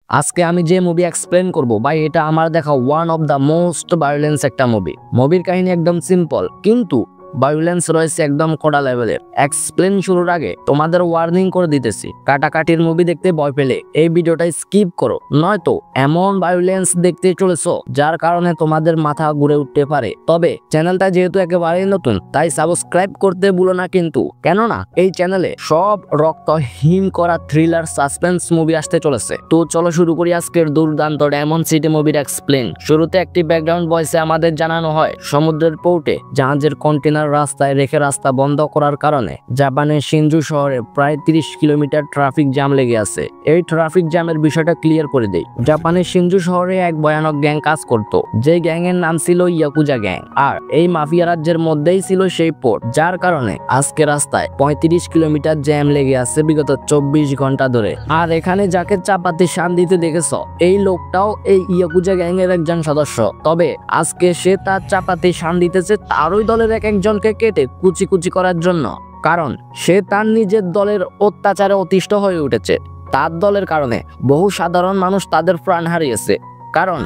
আজকে আমি যে মুভি এক্সপ্লেন করব ভাই, এটা আমার দেখা one of the most violence একটা মুভি। মুভির কাহিনী একদম সিম্পল, কিন্তু ভায়োলেন্স রয়েছে একদম কড়া লেভেলের। এক্সপ্লেন শুরুর আগে তোমাদের ওয়ার্নিং করে দিতেছি, কাটাকাটির মুভি দেখতে ভয় পেলে এই ভিডিওটা স্কিপ করো, নয়তো এমন ভায়োলেন্স দেখতে চলেছো যার কারণে তোমাদের মাথা ঘুরে উঠতে পারে। তবে চ্যানেলটা যেহেতু একেবারেই নতুন, তাই সাবস্ক্রাইব করতে ভুলো না কিন্তু, কেননা এই চ্যানেলে সব রক্ত হিম করা থ্রিলার সাসপেন্স মুভি আসতে চলেছে। তো চলো শুরু করি আজকের দুর্দান্ত ডায়মন্ড সিটি মুভির এক্সপ্লেন। শুরুতে একটি ব্যাকগ্রাউন্ড ভয়েসে আমাদের জানানো হয় সমুদ্রের পোর্টে জাহাজের কন্টেনার রাস্তায় রেখে রাস্তা বন্ধ করার কারণে জাপানের শিনজু শহরে প্রায় 30 কিলোমিটার ট্রাফিক জ্যাম লেগে আছে। এই ট্রাফিক জ্যামের বিষয়টা ক্লিয়ার করে দেই। জাপানের শিনজু শহরে এক ভয়ানক গ্যাং কাজ করত, যে গ্যাং এর নাম ছিল ইয়াকুজা গ্যাং, আর এই মাফিয়া রাজ্যের মধ্যেই ছিল সেই পোর্ট, যার কারণে আজকে রাস্তায় 35 কিলোমিটার জ্যাম লেগে আছে বিগত 24 ঘন্টা ধরে। আর এখানে যাকে চাপাতি শান দিতে দেখেছ, এই লোকটাও এই ইয়াকুজা গ্যাং এর একজন সদস্য। তবে আজকে সে তার চাপাতি শান দিতেছে তারই দলের একজনকে কেটে কুচি কুচি করার জন্য, কারণ সে তার নিজের দলের অত্যাচারে অতিষ্ঠ হয়ে উঠেছে। তার দলের কারণে বহু সাধারণ মানুষ তাদের প্রাণ হারিয়েছে, কারণ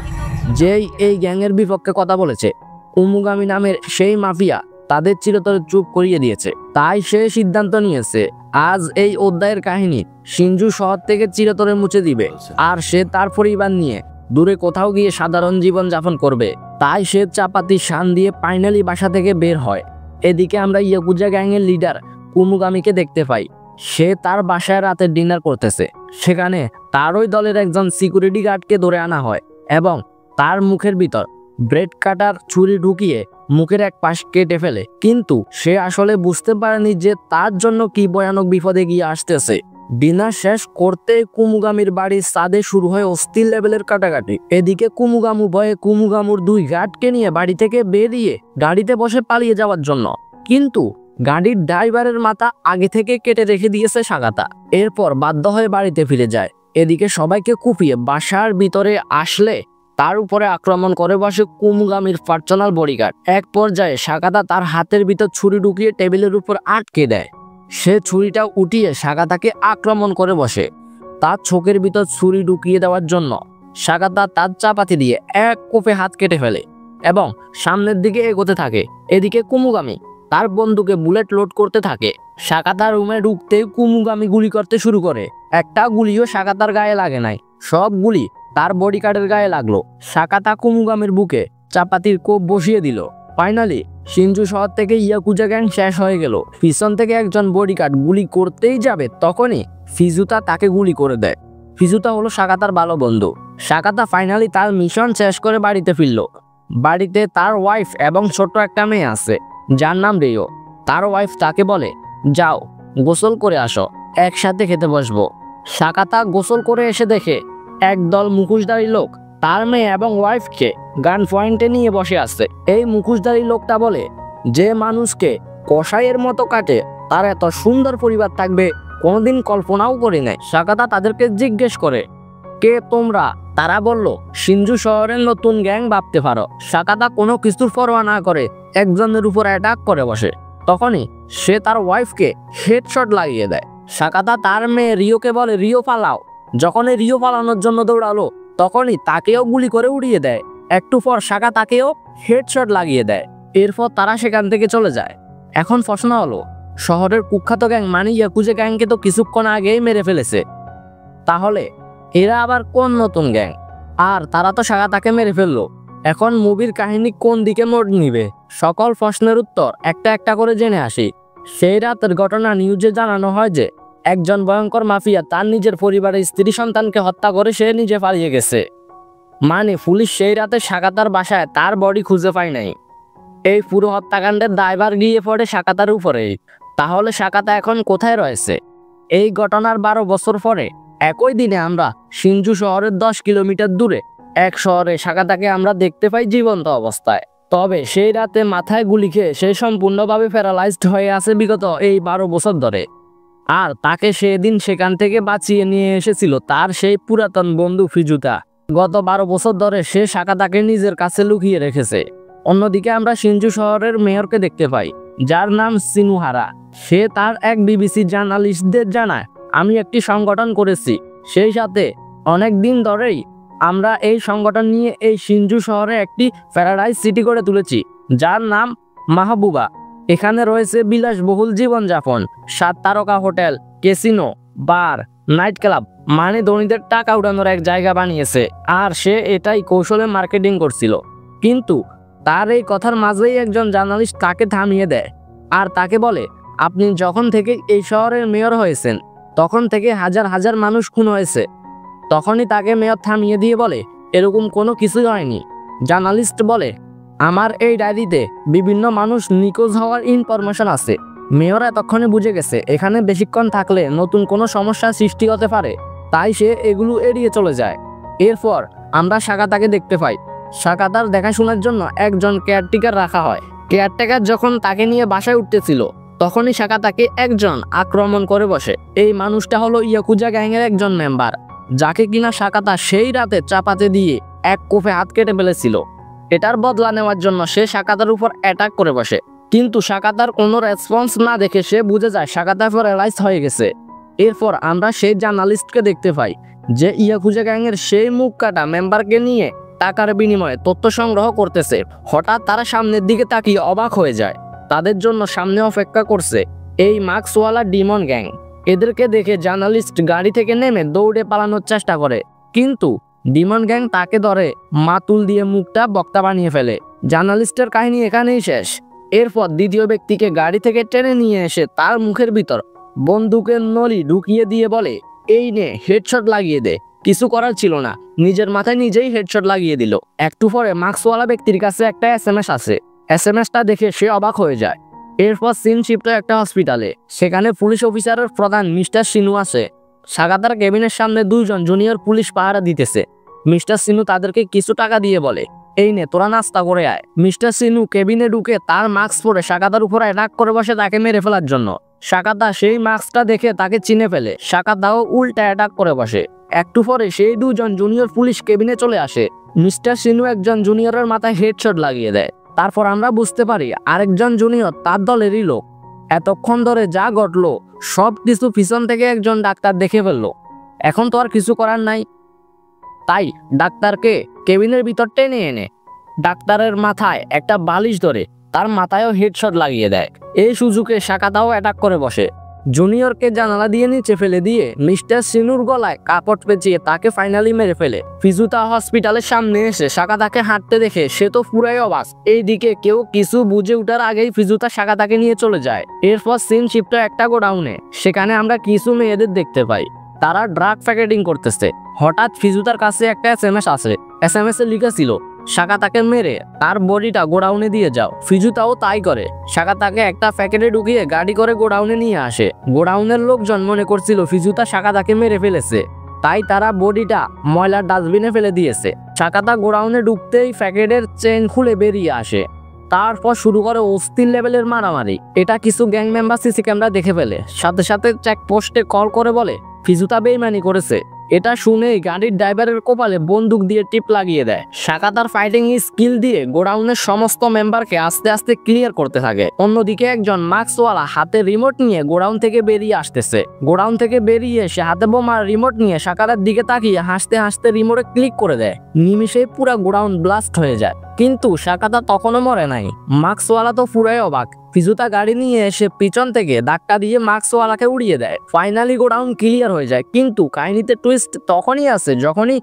যেই এই গ্যাংয়ের বিপক্ষে কথা বলেছে, উমুগামি নামের সেই মাফিয়া তাদের চিরতরে চুপ করিয়ে দিয়েছে। তাই সে সিদ্ধান্ত নিয়েছে আজ এই অধ্যায়ের কাহিনী শিনজু শহর থেকে চিরতরে মুছে দিবে, আর সে তার পরিবার নিয়ে দূরে কোথাও গিয়ে সাধারণ জীবন যাপন করবে। তাই সে চাপাতি শান দিয়ে ফাইনালি বাসা থেকে বের হয়। এদিকে আমরা ইয়াকুজা গ্যাংয়ের লিডার কুমুগামিকে দেখতে পাই। সে তার বাসায় রাতে ডিনার করতেছে। সেখানে তারই দলের একজন সিকিউরিটি গার্ডকে ধরে আনা হয় এবং তার মুখের ভিতর ব্রেড কাটার ছুরি ঢুকিয়ে মুখের এক পাশ কেটে ফেলে। কিন্তু সে আসলে বুঝতে পারেনি যে তার জন্য কি ভয়ানক বিপদে গিয়ে আসতেছে। ডিনার শেষ করতে কুমুগামির বাড়ির ছাদে শুরু হয় অস্থির লেভেলের কাটাকাটি। এদিকে কুমুগামু ভয়ে কুমুগামুর 2 গার্ডকে নিয়ে বাড়ি থেকে বেরিয়ে গাড়িতে বসে পালিয়ে যাওয়ার জন্য, কিন্তু গাড়ির ড্রাইভারের মাথা আগে থেকে কেটে রেখে দিয়েছে সাগাতা। এরপর বাধ্য হয়ে বাড়িতে ফিরে যায়। এদিকে সবাইকে কুপিয়ে বাসার ভিতরে আসলে তার উপরে আক্রমণ করে বসে কুমুগামির পার্সোনাল বডিগার্ড। এক পর্যায়ে সাগাতা তার হাতের ভিতর ছুরি ঢুকিয়ে টেবিলের উপর আটকে দেয়। সে ছুরিটা উঠিয়ে সাগাতাকে আক্রমণ করে বসে। তার চোখের ভিতর ছুরি ঢুকিয়ে দেওয়ার জন্য সাগাতা তার চাপাতি দিয়ে এক কোপে হাত কেটে ফেলে এবং সামনের দিকে এগোতে থাকে। এদিকে কুমুগামি তার বন্দুকে বুলেট লোড করতে থাকে। সাগাতার রুমে ঢুকতেই কুমুগামি গুলি করতে শুরু করে। একটা গুলিও সাগাতার গায়ে লাগে নাই, সব গুলি তার বডিগার্ডের গায়ে লাগলো। সাগাতা কুমুগামির বুকে চাপাতির কোপ বসিয়ে দিল। ফাইনালি শিনজু শহর থেকে ইয়াকুজা গ্যাং শেষ হয়ে গেল। পিছন থেকে একজন বডিগার্ড গুলি করতেই যাবে, তখনই ফিজুতা তাকে গুলি করে দেয়। ফিজুতা হলো সাগাতার ভালো বন্ধু। সাগাতা ফাইনালি তার মিশন শেষ করে বাড়িতে ফিরল। বাড়িতে তার ওয়াইফ এবং ছোট্ট একটা মেয়ে আছে যার নাম রেও। তার ওয়াইফ তাকে বলে, যাও গোসল করে আসো, একসাথে খেতে বসবো। সাগাতা গোসল করে এসে দেখে একদল মুখোশধারী লোক তার মেয়ে এবং ওয়াইফকে গান পয়েন্টে নিয়ে বসে আছে। এই মুখোশধারী লোকটা বলে, যে মানুষকে কসাইয়ের মতো কাটে তার এত সুন্দর পরিবার থাকবে কোনোদিন কল্পনাও করি নাই। সাগাতা তাদেরকে জিজ্ঞেস করে, কে তোমরা? তারা বলল, শিনজু শহরের নতুন গ্যাং ভাবতে পারো। সাগাতা কোনো কিছুর পরোয়া না করে একজনের উপর অ্যাটাক করে বসে। তখনই সে তার ওয়াইফকে হেডশট লাগিয়ে দেয়। সাগাতা তার মেয়ে রিওকে বলে, রিও পালাও। যখনই রিও পালানোর জন্য দৌড়ালো, তখনই তাকেও গুলি করে উড়িয়ে দেয়। একটু পর সাগাতাকেও হেডশট লাগিয়ে দেয়। এরপর তারা সেখান থেকে চলে যায়। এখন প্রশ্ন হলো, শহরের কুখ্যাত গ্যাং মানে ইয়াকুজা গ্যাংকে তো কিছুক্ষণ আগেই মেরে ফেলেছে, তাহলে এরা আবার কোন নতুন গ্যাং? আর তারা তো সাগাতাকে মেরে ফেললো। এখন মুভির কাহিনী কোন দিকে মোড় নিবে? সকল প্রশ্নের উত্তর একটা একটা করে জেনে আসি। সেই রাতের ঘটনা নিউজে জানানো হয় যে একজন ভয়ঙ্কর মাফিয়া তার নিজের পরিবারের স্ত্রী সন্তানকে হত্যা করে সে নিজে পালিয়ে গেছে। মানে পুলিশ সেই রাতে সাগাতার বাসায় তার বডি খুঁজে পায় নাই। এই পুরো হত্যাকাণ্ডের দায়ভার গিয়ে পড়ে সাগাতার উপরেই। তাহলে সাগাতা এখন কোথায় রয়েছে? এই ঘটনার 12 বছর পরে একই দিনে আমরা শিনজু শহরের 10 কিলোমিটার দূরে এক শহরে সাগাতাকে আমরা দেখতে পাই জীবন্ত অবস্থায়। তবে সেই রাতে মাথায় গুলি খেয়ে সে সম্পূর্ণভাবে প্যারালাইজড হয়ে আছে বিগত এই 12 বছর ধরে। আর তাকে সেদিন সেখান থেকে বাঁচিয়ে নিয়ে এসেছিল তার সেই পুরাতন বন্ধু ফিজুতা। গত 12 বছর ধরে সে সাগাতাকে নিজের কাছে লুকিয়ে রেখেছে। অন্যদিকে আমরা শিনজু শহরের মেয়রকে দেখতে পাই, যার নাম সিনুহারা। সে তার এক বিবিসি জার্নালিস্টদের জানায়, আমি একটি সংগঠন করেছি, সেই সাথে অনেক দিন ধরেই আমরা এই সংগঠন নিয়ে এই সিনজু শহরে একটি প্যারাডাইস সিটি করে তুলেছি, যার নাম মাহবুবা। এখানে রয়েছে বিলাসবহুল জীবনযাপন, 7 তারকা হোটেল, ক্যাসিনো, বার, নাইট ক্লাব, মানে ধনীদের টাকা উড়ানোর এক জায়গা বানিয়েছে। আর সে এটাই কৌশলে মার্কেটিং করছিল। কিন্তু তার এই কথার মাঝেই একজন জার্নালিস্ট তাকে থামিয়ে দেয় আর তাকে বলে, আপনি যখন থেকে এই শহরের মেয়র হয়েছেন তখন থেকে হাজার হাজার মানুষ খুন হয়েছে। তখনই তাকে মেয়র থামিয়ে দিয়ে বলে, এরকম কোনো কিছুই হয়নি। জার্নালিস্ট বলে, আমার এই ডায়েরিতে বিভিন্ন মানুষ নিখোঁজ হওয়ার ইনফরমেশন আছে। মেয়র এতক্ষণে বুঝে গেছে এখানে বেশিক্ষণ থাকলে নতুন কোনো সমস্যার সৃষ্টি হতে পারে, তাই সে এগুলো এড়িয়ে চলে যায়। এরপর আমরা সাকাতাকে দেখতে পাই। সাকাতার দেখাশোনার জন্য একজন কেয়ারটেকার রাখা হয়। কেয়ারটেকার যখন তাকে নিয়ে বাসায় উঠতেছিল তখনই সাকাতাকে একজন আক্রমণ করে বসে। এই মানুষটা হলো ইয়াকুজা গ্যাংয়ের একজন মেম্বার, যাকে কিনা সাকাতা সেই রাতে চাপাতে দিয়ে এক কোপে হাত কেটে ফেলেছিল। এটার বদলা নেওয়ার জন্য সে সাকাতার উপর অ্যাটাক করে বসে, কিন্তু সাকাতার কোনো রেসপন্স না দেখে সে বুঝে যায় সাকাতা প্যারালাইজ হয়ে গেছে। এরপর আমরা সেই জার্নালিস্টকে দেখতে পাই যে ইয়াকুজা গ্যাংয়ের সেই মুখ কাটা মেম্বারকে নিয়ে টাকার বিনিময়ে তথ্য সংগ্রহ করতেছে। হঠাৎ তারা সামনের দিকে তাকিয়ে অবাক হয়ে যায়। তাদের জন্য সামনে অপেক্ষা করছে এই মাস্কওয়ালা ডিমন গ্যাং। এদেরকে দেখে জার্নালিস্ট গাড়ি থেকে নেমে দৌড়ে পালানোর চেষ্টা করে, কিন্তু ডিমন গ্যাং তাকে ধরে মাতুল দিয়ে মুখটা বক্তা বানিয়ে ফেলে। জার্নালিস্টের কাহিনী এখানেই শেষ। এরপর দ্বিতীয় ব্যক্তিকে গাড়ি থেকে টেনে নিয়ে এসে তার মুখের ভিতর বন্দুকের নলি ঢুকিয়ে দিয়ে বলে, এই নে হেডশট লাগিয়ে দে। কিছু করার ছিল না, নিজের মাথায় নিজেই হেডশট লাগিয়ে দিল। একটু পরে মাস্কওয়ালা ব্যক্তির কাছে একটা SMS আসে। SMS-টা দেখে সে অবাক হয়ে যায়। এরপর সিন শিফট হয় একটা হসপিটালে। সেখানে পুলিশ অফিসারের প্রধান মিস্টার সিনু আছে। সাকাতার কেবিনের সামনে 2 জন জুনিয়র পুলিশ পাহারা দিতেছে। মিস্টার সিনু তাদেরকে কিছু টাকা দিয়ে বলে, এই নে তোরা নাস্তা করে আয়। মিস্টার সিনু কেবিনে ঢুকে তার মাস্ক পরে সাকাতার উপর অ্যাটাক করে বসে তাকে মেরে ফেলার জন্য। সাকাতা সেই মাস্কটা দেখে তাকে চিনে ফেলে। সাকাতাও উল্টা অ্যাটাক করে বসে। একটু পরে সেই 2 জন জুনিয়র পুলিশ কেবিনে চলে আসে। মিস্টার সিনু একজন জুনিয়রের মাথায় হেডশট লাগিয়ে দেয়। তারপর আমরা বুঝতে পারি আরেকজন জুনিয়র তার দলেরই লোক। এতক্ষণ ধরে যা ঘটলো সব কিছু পিছন থেকে একজন ডাক্তার দেখে ফেললো। এখন তো আর কিছু করার নাই, তাই ডাক্তারকে কেবিনের ভিতর টেনে এনে ডাক্তারের মাথায় একটা বালিশ ধরে তার মাথায়ও হেডশট লাগিয়ে দেয়। এই সুযোগে সাকাতাও অ্যাটাক করে বসে। জুনিয়রকে জানালা দিয়ে নিচে ফেলে দিয়ে মিস্টার সিনুর গলায় কাপড় পেঁচিয়ে তাকে ফাইনালি মেরে ফেলে। ফিজুতা হসপিটালের সামনে এসে সাকাতাকে হাঁটতে দেখে সে তো পুরাই অবাক। এইদিকে কেউ কিছু বুঝে ওঠার আগেই ফিজুতা সাকাতাকে নিয়ে চলে যায়। এরপর সিন শিফট একটা গোডাউনে। সেখানে আমরা কিছু মেয়েদের দেখতে পাই, তারা ড্রাগ প্যাকেটিং করতেছে। হঠাৎ ফিজুতার কাছে একটা SMS আসে। SMS-এ লেখা ছিল, সাকাতাকে মেরে তার বডিটা গোডাউনে দিয়ে যাও। ফিজুতাও তাই করে। সাকাতাকে একটা প্যাকেটে ঢুকিয়ে গাড়ি করে গোডাউনে নিয়ে আসে। গোডাউনের লোকজন মনে করছিল ফিজুতা সাকাতাকে মেরে ফেলেছে, তাই তারা বডিটা ময়লার ডাস্টবিনে ফেলে দিয়েছে। সাকাতা গোডাউনে ঢুকতেই প্যাকেটের চেন খুলে বেরিয়ে আসে। তারপর শুরু করে অস্থির লেভেলের মারামারি। এটা কিছু গ্যাং মেম্বার সিসি ক্যামেরা দেখে ফেলে। সাথে সাথে চেকপোস্টে কল করে বলে ফিজুতা বেইমানি করেছে। এটা শুনেই গাড়ির ড্রাইভারের কপালে বন্দুক দিয়ে টিপ লাগিয়ে দেয়। সাকাতার ফাইটিং স্কিল দিয়ে গোডাউনের সমস্ত মেম্বারকে আস্তে আস্তে ক্লিয়ার করতে থাকে। অন্যদিকে একজন মাস্কওয়ালা হাতে রিমোট নিয়ে গোডাউন থেকে বেরিয়ে আসতেছে। গোডাউন থেকে বেরিয়ে এসে হাতে বোমার রিমোট নিয়ে সাকাতার দিকে তাকিয়ে হাসতে হাসতে রিমোটে ক্লিক করে দেয়। নিমিষেই পুরো গোডাউন ব্লাস্ট হয়ে যায়। কিন্তু সাকাতা তখনও মরে নাই। মাস্কওয়ালা তো পুরাই অবাক। ফিজুতা গাড়ি নিয়ে এসে পিছন থেকে ধাক্কা দিয়ে মাস্কওয়ালাকে উড়িয়ে দেয়। ফাইনালি গোডাউন ক্লিয়ার হয়ে যায়। কিন্তু কাহিনীতে টুইস্ট তখনই আসে যখনই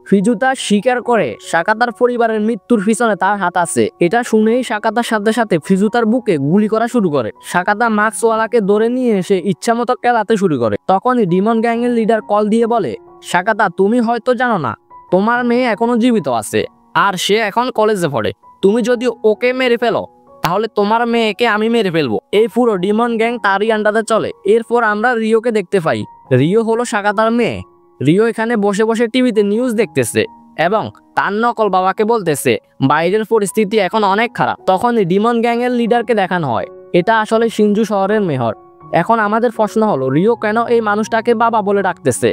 ফিজুতা স্বীকার করে সাকাতার পরিবারের মৃত্যুর পিছনে তার হাত আছে। এটা শুনেই সাকাতার সাথে সাথে ফিজুতার বুকে গুলি করা শুরু করে। সাকাতা মাস্কওয়ালাকে ধরে নিয়ে এসে ইচ্ছামতো কেলাতে শুরু করে। তখনই ডিমন গ্যাংয়ের লিডার কল দিয়ে বলে, সাকাতা তুমি হয়তো জানো না তোমার মেয়ে এখনো জীবিত আছে, আর সে এখন কলেজে পড়ে। তুমি যদি ওকে মেরে ফেলো তাহলে তোমার মেয়েকে আমি মেরে ফেলবো। এই পুরো ডিমন গ্যাং তারই আন্ডারে চলে। এরপর আমরা রিওকে দেখতে পাই। রিও হলো সাকাতার মেয়ে। রিও এখানে বসে বসে টিভিতে নিউজ দেখতেছে এবং তার নকল বাবাকে বলতেছে বাইরের পরিস্থিতি এখন অনেক খারাপ। তখনই ডিমন গ্যাংয়ের লিডারকে দেখানো হয় এটা আসলে সিনজু শহরের মেয়র। এখন আমাদের প্রশ্ন হলো রিও কেন এই মানুষটাকে বাবা বলে ডাকতেছে?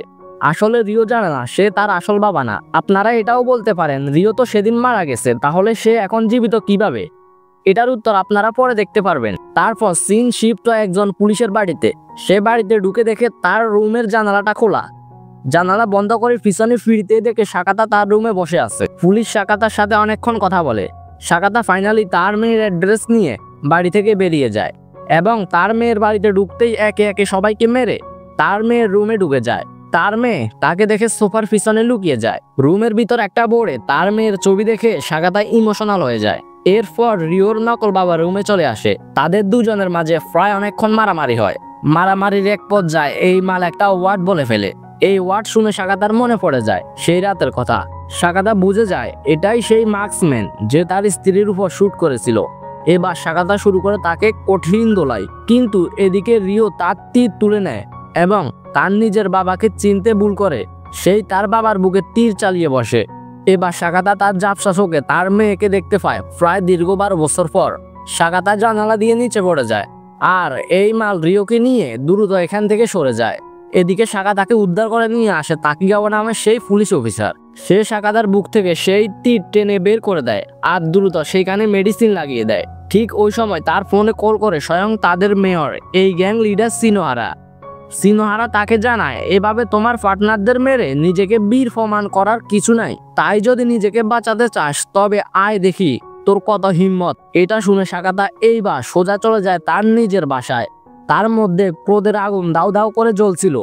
আসলে রিও জানে না সে তার আসল বাবা না। আপনারা এটাও বলতে পারেন রিও তো সেদিন মারা গেছে, তাহলে সে এখন জীবিত কিভাবে? এটার উত্তর আপনারা পরে দেখতে পারবেন। তারপর সিন শিফট হয় একজন পুলিশের বাড়িতে। সে বাড়িতে ঢুকে দেখে তার রুমের জানালাটা খোলা। জানালা বন্ধ করে পিছনে ফিরতে দেখে সাকাতা তার রুমে বসে আছে। পুলিশ সাকাতার সাথে অনেকক্ষণ কথা বলে। সাকাতা ফাইনালি তার মেয়ের অ্যাড্রেস নিয়ে বাড়ি থেকে বেরিয়ে যায় এবং তার মেয়ের বাড়িতে ঢুকতেই একে একে সবাইকে মেরে তার মেয়ের রুমে ঢুকে যায়। তার মেয়ে তাকে দেখে সোফার পিছনে লুকিয়ে যায়। রুমের ভিতর একটা বোর্ডে তার মেয়ের ছবি দেখে সাকাতা ইমোশনাল হয়ে যায়। এরপর রিওর নকল বাবা রুমে চলে আসে। তাদের দুজনের মাঝে প্রায় অনেকক্ষণ মারামারি হয়। মারামারির এক পর্যায়ে এই মাল একটা ওয়ার্ড বলে ফেলে। এই ওয়ার্ড শুনে সাকাতার মনে পড়ে যায় সেই রাতের কথা। সাকাতা বুঝে যায় এটাই সেই মার্কসম্যান যে তার স্ত্রীর উপর শুট করেছিল। এবার সাকাতা শুরু করে তাকে কঠিন দোলাই, কিন্তু এদিকে রিও তার তীর তুলে নেয় এবং তার নিজের বাবাকে চিনতে ভুল করে সেই তার বাবার বুকে তীর চালিয়ে বসে। এবার সাকাতা তার ঝাপসা চোখে তার মেয়েকে দেখতে পায়। প্রায় দীর্ঘ 12 বছর পর সাকাতা জানালা দিয়ে নিচে পড়ে যায় আর এই মাল রিওকে নিয়ে দ্রুত এখান থেকে সরে যায়। এদিকে সাকাতাকে উদ্ধার করে নিয়ে আসে তাকিগাওয়া নামে সেই পুলিশ অফিসার। সে সাকাতার বুক থেকে সেই তীর টেনে বের করে দেয় আর দ্রুত সেইখানে মেডিসিন লাগিয়ে দেয়। ঠিক ওই সময় তার ফোনে কল করে স্বয়ং তাদের মেয়র, এই গ্যাং লিডার সিনোহারা। সিনোহারা তাকে জানায় এভাবে তোমার পার্টনারদের মেরে নিজেকে বীর প্রমাণ করার কিছু নাই, তাই যদি নিজেকে বাঁচাতে চাস তবে আয় দেখি তোর কত হিম্মত। এটা শুনে সাকাতা এইবার সোজা চলে যায় তার নিজের বাসায়। তার মধ্যে ক্রোধের আগুন দাউ দাউ করে জ্বলছিল।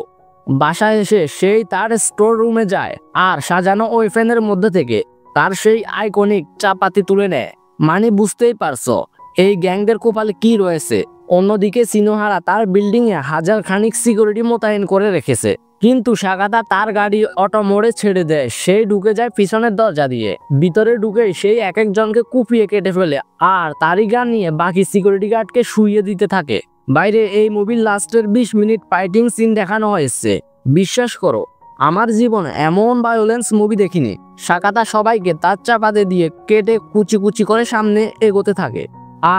বাসায় এসে সেই তার স্টোর রুমে যায় আর সাজানো ওই ফ্যানের মধ্যে থেকে তার সেই আইকনিক চাপাতি তুলে নেয়। মানে বুঝতেই পারছো এই গ্যাংদের কপালে কি রয়েছে। অন্যদিকে সিনোহারা তার বিল্ডিং এ হাজার খানিক সিকিউরিটি মোতায়েন করে রেখেছে, কিন্তু সাকাতা তার গাড়ি অটো মোড়ে ছেড়ে দেয়। সেই ঢুকে যায় পিছনের দরজা দিয়ে। ভিতরে ঢুকে সেই এক একজনকে কুপিয়ে কেটে ফেলে আর তারই গান নিয়ে বাকি সিকিউরিটি গার্ডকে শুইয়ে দিতে থাকে। বাইরে এই মুভির লাস্টের 20 মিনিট ফাইটিং সিন দেখানো হয়েছে। বিশ্বাস করো আমার জীবনে এমন ভায়োলেন্স মুভি দেখিনি। সাকাতা সবাইকে তার চাপাতে দিয়ে কেটে কুচি কুচি করে সামনে এগোতে থাকে।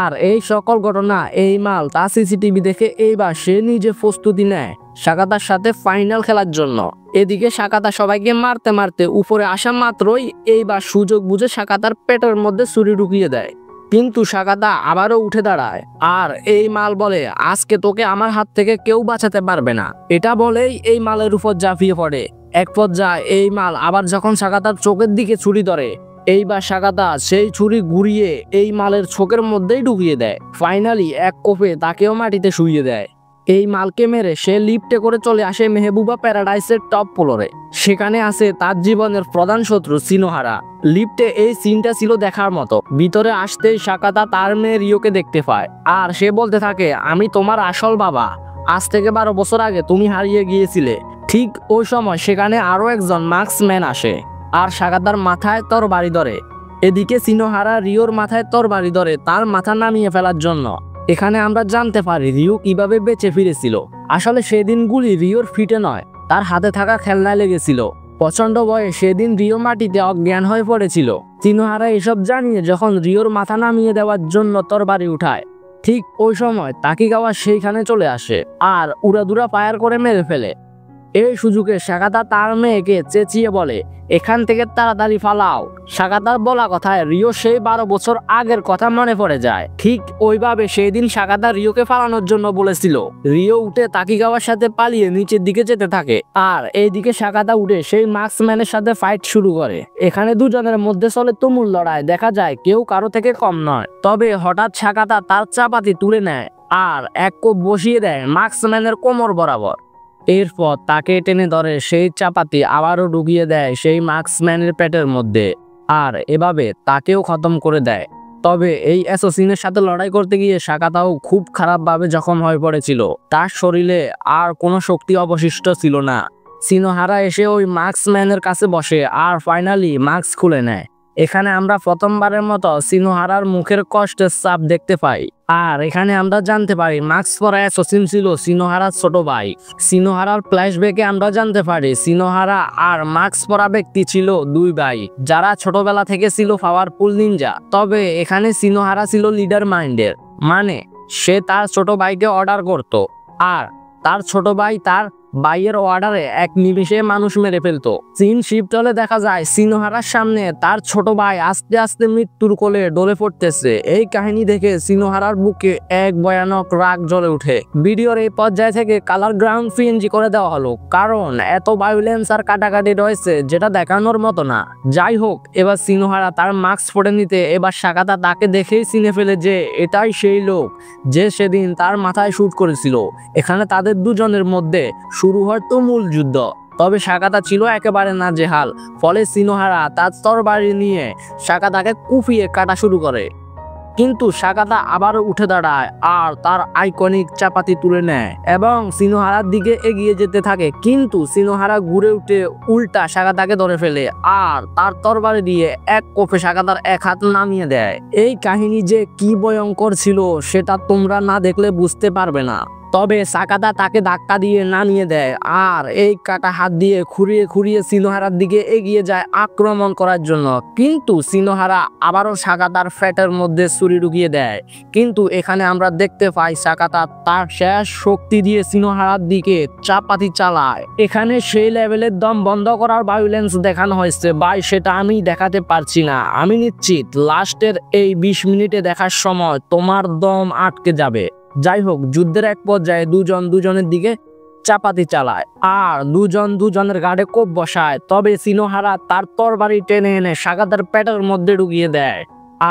আর এই সকল ঘটনা এই মাল তা সিসিটিভি দেখে এইবার সে নিজে প্রস্তুতি নেয় সাকাতার সাথে ফাইনাল খেলার জন্য। এদিকে সাকাতা সবাইকে মারতে মারতে উপরে আসা মাত্রই এইবার সুযোগ বুঝে সাকাতার পেটের মধ্যে ছুরি ঢুকিয়ে দেয়। কিন্তু সাকাতা আবারও উঠে দাঁড়ায় আর এই মাল বলে আজকে তোকে আমার হাত থেকে কেউ বাঁচাতে পারবে না। এটা বলেই এই মালের উপর ঝাঁপিয়ে পড়ে। এক পর্যায়ে এই মাল আবার যখন সাকাতার চোখের দিকে ছুরি ধরে এইবার সাকাতা সেই ছুরি ঘুরিয়ে এই মালের চোখের মধ্যেই ঢুকিয়ে দেয়। ফাইনালি এক কোপে তাকেও মাটিতে শুইয়ে দেয়। এই মালকে মেরে সে লিফটে করে চলে আসে মেহবুবা প্যারাডাইসের টপ ফ্লোরে। সেখানে আছে তার জীবনের প্রধান শত্রু সিনোহারা। লিফটে এই সিনটা ছিল দেখার মতো। ভিতরে আসতেই সাকাতা তার মেয়ে রিওকে দেখতে পায় আর সে বলতে থাকে আমি তোমার আসল বাবা, আজ থেকে 12 বছর আগে তুমি হারিয়ে গিয়েছিলে। ঠিক ওই সময় সেখানে আরো একজন মার্কসম্যান আসে আর সাকাতার মাথায় তরবারি ধরে। এদিকে সিনোহারা রিওর মাথায় তরবারি ধরে তার মাথা নামিয়ে ফেলার জন্য। এখানে আমরা জানতে পারি রিও কিভাবে বেঁচে ফিরেছিল। আসলে সেদিন গুলি রিওর ফিটে নয়, তার হাতে থাকা খেলনায় লেগেছিল। প্রচন্ড ভয়ে সেদিন রিও মাটিতে অজ্ঞান হয়ে পড়েছিল। সিনোহারা এসব জানিয়ে যখন রিওর মাথা নামিয়ে দেওয়ার জন্য তরবারি উঠায়, ঠিক ওই সময় তাকিগাওয়া সেইখানে চলে আসে আর উড়াদুরা ফায়ার করে মেরে ফেলে। এই সুযোগে সাকাতা তার মেয়েকে চেঁচিয়ে বলে এখান থেকে তাড়াতাড়ি পালাও। সাকাতার বলা কথায় রিও সেই 12 বছর আগের কথা মনে পড়ে যায়। ঠিক ওইভাবে সেই দিন সাকাতা রিওকে পালানোর জন্য বলেছিল। রিও উঠে তাকিগাওয়ার সাথে পালিয়ে নিচের দিকে যেতে থাকে আর এইদিকে সাকাতা উঠে সেই মার্কসম্যানের সাথে ফাইট শুরু করে। এখানে দুজনের মধ্যে চলে তুমুল লড়াই। দেখা যায় কেউ কারো থেকে কম নয়। তবে হঠাৎ সাকাতা তার চাপাতি তুলে নেয় আর এক কোপ বসিয়ে দেয় মার্কসম্যানের কোমর বরাবর। এরপর তাকে টেনে ধরে সেই চাপাতি আবারও ঢুকিয়ে দেয় সেই মার্কসম্যানের পেটের মধ্যে আর এভাবে তাকেও খতম করে দেয়। তবে এই অ্যাসাসিনের সাথে লড়াই করতে গিয়ে সাকাতাও খুব খারাপভাবে জখম হয়ে পড়েছিল। তার শরীরে আর কোনো শক্তি অবশিষ্ট ছিল না। সিনোহারা এসে ওই মার্কসম্যানের কাছে বসে আর ফাইনালি মাস্ক খুলে নেয়। এখানে আমরা প্রথমবারের মতো সিনোহারার মুখের কষ্টের ছাপ দেখতে পাই আর এখানে আমরা জানতে পারি মাস্ক পরা অ্যাসাসিন ছিল সিনোহারার ছোট ভাই। সিনোহারার ফ্ল্যাশব্যাকে আমরা জানতে পারি সিনোহারা আর মাস্ক পরা ব্যক্তি ছিল দুই ভাই যারা ছোটবেলা থেকে ছিল পাওয়ারফুল নিনজা। তবে এখানে সিনোহারা ছিল লিডার মাইন্ডের, মানে সে তার ছোট ভাইকে অর্ডার করত আর তার ছোট ভাই তার বাইয়ের অর্ডারে এক নিমিষে মানুষ মেরে ফেলতো। সিন শিফট হলে দেখা যায় সিনোহারার সামনে তার ছোট ভাই আস্তে আস্তে মৃত্যুর কোলে ডলে পড়তেছে। এই কাহিনী দেখে সিনোহারার বুকে এক ভয়ানক রাগ জ্বলে ওঠে। ভিডিওর এই পর্যায়ে থেকে কালার গ্রাউন্ড পিএনজি করে দেওয়া হলো, কারণ এত ভায়োলেন্স আর কাটাকাটি রয়েছে যেটা দেখানোর মতো না। যাই হোক, এবার সিনোহারা তার মাস্ক পরে নিতে এবার সাকাতা তাকে দেখেই চিনে ফেলে যে এটাই সেই লোক যে সেদিন তার মাথায় শুট করেছিল। এখানে তাদের দুজনের মধ্যে শুরু হয় তুমুল যুদ্ধ। তবে সাকাতা ছিল একেবারে নাজেহাল, ফলে সিনোহারা তার তরবারি নিয়ে সাকাতাকে কুপিয়ে কাটা শুরু করে। কিন্তু সাকাতা আবারও উঠে দাঁড়ায় আর তার আইকনিক চাপাতি তুলে নেয় এবং সিনোহারার দিকে এগিয়ে যেতে থাকে। কিন্তু সিনোহারা ঘুরে উঠে উল্টা সাকাতাকে ধরে ফেলে আর তার তরবারি দিয়ে এক কোপে সাকাতার এক হাত নামিয়ে দেয়। এই কাহিনী যে কি ভয়ঙ্কর ছিল সেটা তোমরা না দেখলে বুঝতে পারবে না। তবে সাকাতা তাকে ধাক্কা দিয়ে নামিয়ে দেয় আর এই কাটা হাত দিয়ে খুঁড়িয়ে খুঁড়িয়ে সিনোহারার দিকে এগিয়ে যায় আক্রমণ করার জন্য। কিন্তু সিনোহারা আবারও সাকাতার ফ্যাটের মধ্যে ছুরি ঢুকিয়ে দেয়। কিন্তু এখানে আমরা দেখতে পাই সাকাতা তার শেষ শক্তি দিয়ে সিনোহারার দিকে চাপাতি চালায়। এখানে সেই লেভেলের দম বন্ধ করার ভায়োলেন্স দেখানো হয়েছে ভাই, সেটা আমি দেখাতে পারছি না। আমি নিশ্চিত লাস্টের এই 20 মিনিটে দেখার সময় তোমার দম আটকে যাবে। যাই হোক, যুদ্ধের এক পর্যায়ে দুজন দুজনের দিকে চাপাতি চালায় আর দুজন দুজনের গাড়ে কোপ বসায়। তবে সিনোহারা তার তরবারি টেনে এনে সাকাতার পেটের মধ্যে ঢুকিয়ে দেয়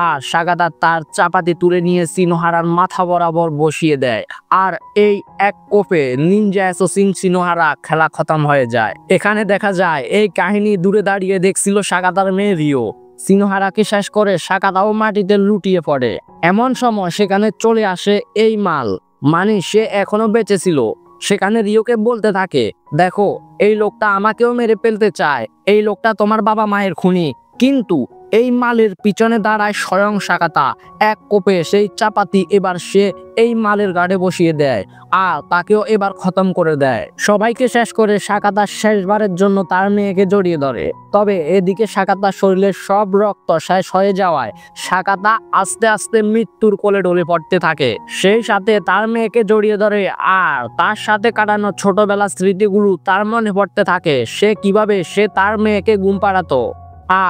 আর সাকাতা তার চাপাতি তুলে নিয়ে সিনোহারার মাথা বরাবর বসিয়ে দেয়। আর এই এক কোপে নিনজা অ্যাসাসিন সিনোহারা খেলা খতম হয়ে যায়। এখানে দেখা যায় এই কাহিনী দূরে দাঁড়িয়ে দেখছিল সাকাতার মেয়ে রিও। সিনোহারাকে শেষ করে সাকাতাও মাটিতে লুটিয়ে পড়ে। এমন সময় সেখানে চলে আসে এই মাল, মানে সে এখনো বেঁচে ছিল। সেখানে রিওকে বলতে থাকে, দেখো এই লোকটা আমাকেও মেরে ফেলতে চায়, এই লোকটা তোমার বাবা মায়ের খুনি। কিন্তু এই মালের পিছনে দাঁড়ায় স্বয়ং সাকাতা। এক কোপে সেই চাপাতি এবার সে এই মালের গাড়ে বসিয়ে দেয় আর তাকেও এবার খতম করে দেয়। সবাইকে শেষ করে সাকাতা শেষবারের জন্য তার মেয়েকে জড়িয়ে ধরে। তবে এদিকে সাকাতার শরীরের সব রক্ত শেষ হয়ে যাওয়ায় সাকাতা আস্তে আস্তে মৃত্যুর কোলে ঢলে পড়তে থাকে। সেই সাথে তার মেয়েকে জড়িয়ে ধরে আর তার সাথে কাটানো ছোটবেলার স্মৃতিগুলো তার মনে পড়তে থাকে। সে কিভাবে সে তার মেয়েকে ঘুম পাড়াতো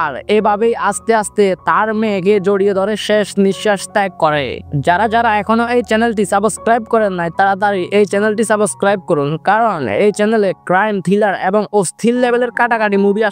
আর এভাবেই আস্তে আস্তে তার মেয়েকে জড়িয়ে ধরে শেষ নিঃশ্বাস ত্যাগ করে। যারা যারা এখনো এই চ্যানেলটি সাবস্ক্রাইব করেন নাই তাড়াতাড়ি এই চ্যানেলটি সাবস্ক্রাইব করুন, কারণ এই চ্যানেলে ক্রাইম, থ্রিলার এবং অস্থির লেভেলের কাটাকাটি মুভি